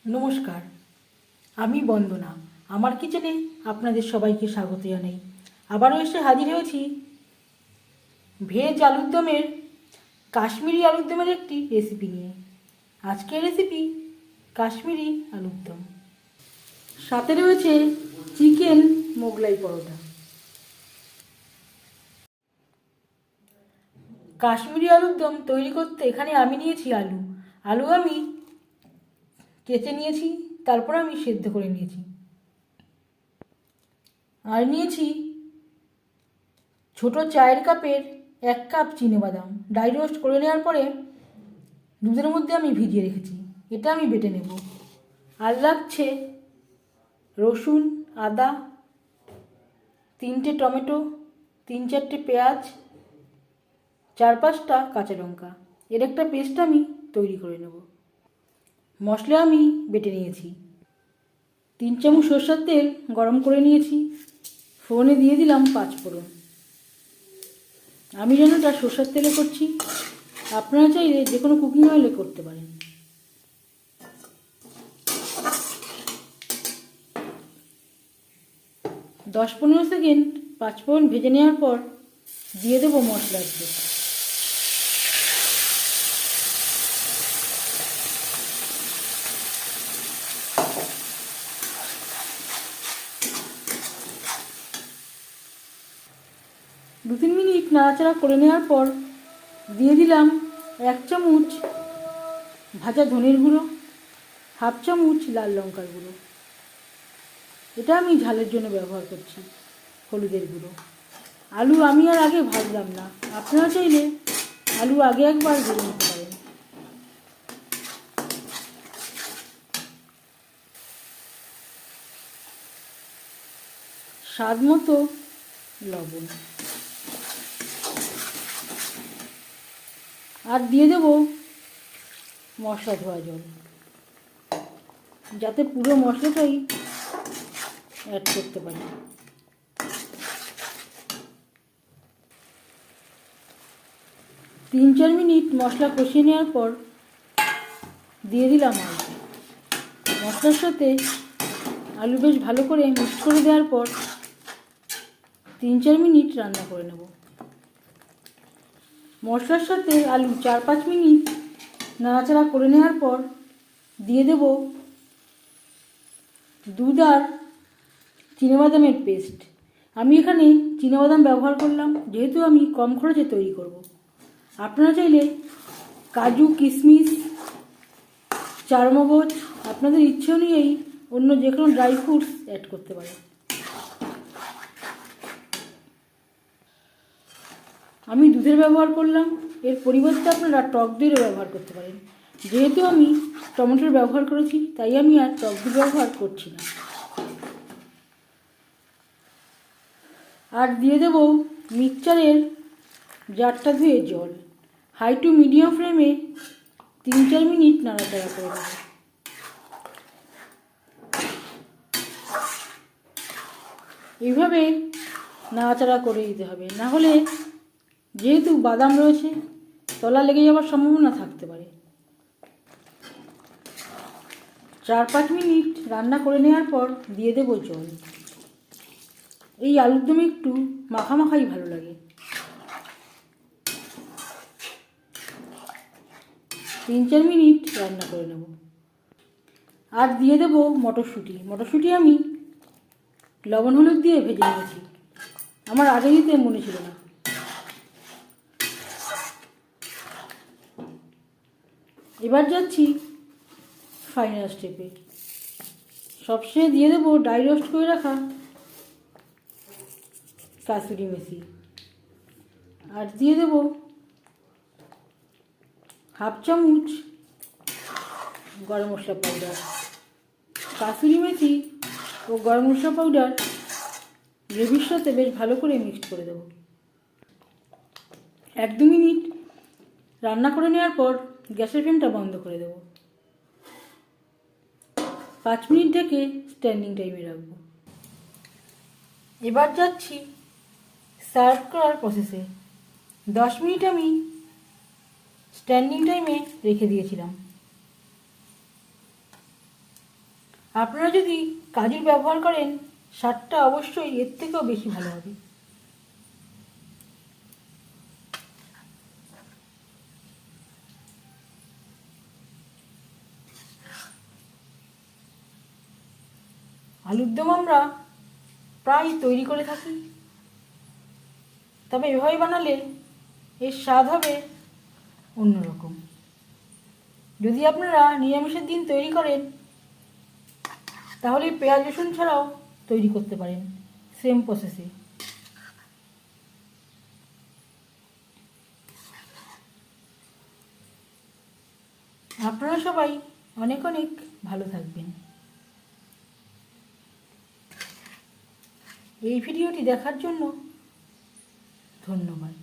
নমস্কার, আমি বন্দনা। আমার কিচেনে আপনাদের সবাইকে স্বাগত জানাই। আবারও এসে হাজির হয়েছি ভেজ আলুর দমের কাশ্মীরি আলুর দমের একটি রেসিপি নিয়ে। আজকের রেসিপি কাশ্মীরি আলুর দম, সাথে রয়েছে চিকেন মোগলাই পরোটা। কাশ্মীরি আলুর দম তৈরি করতে এখানে আমি নিয়েছি আলু আমি কেটে নিয়েছি, তারপর আমি সেদ্ধ করে নিয়েছি। আর নিয়েছি ছোট চায়ের কাপের 1 কাপ চিনেবাদাম, ড্রাই রোস্ট করে নেওয়ার পরে দুধের মধ্যে আমি ভিজিয়ে রেখেছি। এটা আমি বেটে নেব। আর লাগছে রসুন, আদা, 3টে টমেটো, 3-4টে পেঁয়াজ, 4-5টা কাঁচা লঙ্কা। এর একটা পেস্ট আমি তৈরি করে নেব। মশলা আমি বেটে নিয়েছি। 3 চামচ সরষের তেল গরম করে নিয়েছি। ফোড়নে দিয়ে দিলাম 5 ফোড়ন। আমি যেন এটা সরষের তেলে করছি, আপনারা চাইলে যে কোনো কুকিং অয়েলে করতে পারেন। দশ 15 সেকেন্ড 5 ফোড়ন ভেজে নেওয়ার পর দিয়ে দেবো মশলার পেস্ট। দু 3 মিনিট নাড়াচাড়া করে নেওয়ার পর দিয়ে দিলাম 1 চামচ ভাজা ধনের গুঁড়ো, 1/2 চামচ লাল লঙ্কার গুঁড়ো। এটা আমি ঝালের জন্য ব্যবহার করছি। হলুদের গুঁড়ো। আলু আমি আর আগে ভাজলাম না, আপনারা চাইলে আলু আগে একবার ভেজে নিতে পারেন। স্বাদ মতো লবণ, আর দিয়ে দেব মশলা ধোয়া জল, যাতে পুরো মশলাটাই অ্যাড করতে পারি। তিন 4 মিনিট মশলা কষিয়ে নেওয়ার পর দিয়ে দিলাম আলু। মশলার সাথে আলু বেশ ভালো করে মিক্স করে দেওয়ার পর 3-4 মিনিট রান্না করে নেব। মশলার সাথে আলু 4-5 মিনিট নাড়াচাড়া করে নেওয়ার পর দিয়ে দেব দুধ আর চিনেবাদামের পেস্ট। আমি এখানে চিনেবাদাম ব্যবহার করলাম, যেহেতু আমি কম খরচে তৈরি করব। আপনারা চাইলে কাজু, কিশমিশ, চারমগজ আপনাদের ইচ্ছে অনুযায়ী অন্য যে কোনো ড্রাই ফ্রুটস অ্যাড করতে পারেন। আমি দুধের ব্যবহার করলাম, এর পরিবর্তে আপনারা টক দইয়েরও ব্যবহার করতে পারেন। যেহেতু আমি টমেটোর ব্যবহার করেছি, তাই আমি আর টক দই ব্যবহার করছি না। আর দিয়ে দেব মিক্সচারের জারটা ধুয়ে জল। হাই টু মিডিয়াম ফ্লেমে 3-4 মিনিট নাড়াচাড়া করে দেব। এইভাবে নাড়াচাড়া করে দিতে হবে, না হলে যেহেতু বাদাম রয়েছে তলা লেগে যাওয়ার সম্ভাবনা থাকতে পারে। 4-5 মিনিট রান্না করে নেওয়ার পর দিয়ে দেব জল। এই আলুর দমে একটু মাখামাখাই ভালো লাগে। 3-4 মিনিট রান্না করে নেব। আর দিয়ে দেব মটরশুঁটি। মটরশুঁটি আমি লবণ হলুদ দিয়ে ভেজে নিয়েছি, আমার আগে দিতে মনে ছিল না। এবার যাচ্ছি ফাইনাল স্টেপে। সবশেষে দিয়ে দেবো ড্রাই রোস্ট করে রাখা কাসুরি মেথি, আর দিয়ে দেব 1/2 চামচ গরম মশলা পাউডার। কাসুরি মেথি ও গরম মশলা পাউডার গ্রেভির সাথে বেশ ভালো করে মিক্সড করে দেব। 1-2 মিনিট রান্না করে নেওয়ার পর গ্যাসের ফ্লেমটা বন্ধ করে দেব। 5 মিনিট ঢেকে স্ট্যান্ডিং টাইমে রাখব। এবার যাচ্ছি সার্ভ করার প্রসেসে। 10 মিনিট আমি স্ট্যান্ডিং টাইমে রেখে দিয়েছিলাম। আপনারা যদি কাজুর ব্যবহার করেন স্বাদটা অবশ্যই এর থেকেও বেশি ভালো হবে। আলুর দম আমরা প্রায় তৈরি করে থাকি, তবে এভাবে বানালে এর স্বাদ হবে অন্যরকম। যদি আপনারা নিরামিষের দিন তৈরি করেন তাহলে পেঁয়াজ রসুন ছাড়াও তৈরি করতে পারেন সেম প্রসেসে। আপনারা সবাই অনেক অনেক ভালো থাকবেন। এই ভিডিওটি দেখার জন্য ধন্যবাদ।